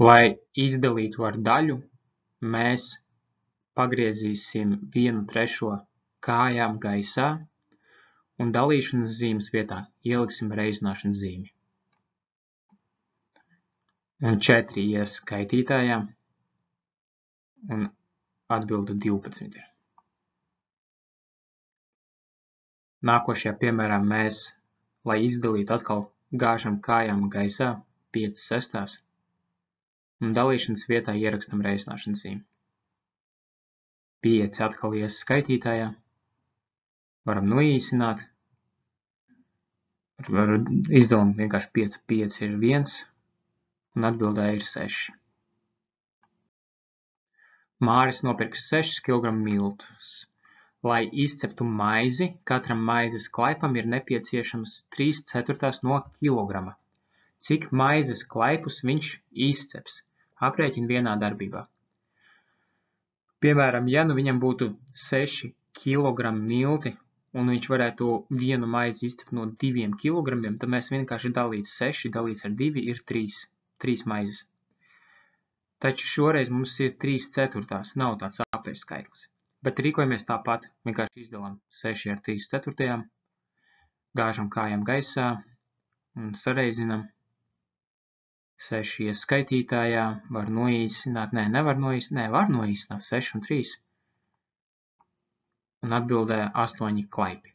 Lai izdalītu ar daļu, mēs pagriezīsim 1/3 kājām gaisā un dalīšanas zīmes vietā ieliksim reizināšanas zīmi. Un 4 ies skaitītājā un atbilde 12 ir. Nākošajā piemērā mēs, lai izdalītu atkal gāžam kājām gaisā 5/6 un dalīšanas vietā ierakstam reizināšanas zīmi. 5 atkal ies skaitītājā, varam noīsināt, izdalam vienkārši 5, 5 ir 1 un atbildē ir 6. Māris nopirks 6 kg miltus. Lai izceptu maizi, katram maizes klaipam ir nepieciešams 3/4 no kilograma. Cik maizes klaipus viņš izceps? Aprēķini vienā darbībā. Piemēram, ja nu viņam būtu 6 kg milti un viņš varētu vienu maizi izcept no 2 kg, tad mēs vienkārši dalītu 6, dalīts ar 2 ir 3 maizes. Taču šoreiz mums ir 3/4, nav tāds āprais skaitlis. Bet rīkojamies tāpat, vienkārši izdalām 6 ar 3/4, gāžam kājām gaisā un sareizinam. 6 ies skaitītājā, var noīsināt, nevar noīsināt, var noīsināt 6 un 3. Un atbildē 8 klaipi.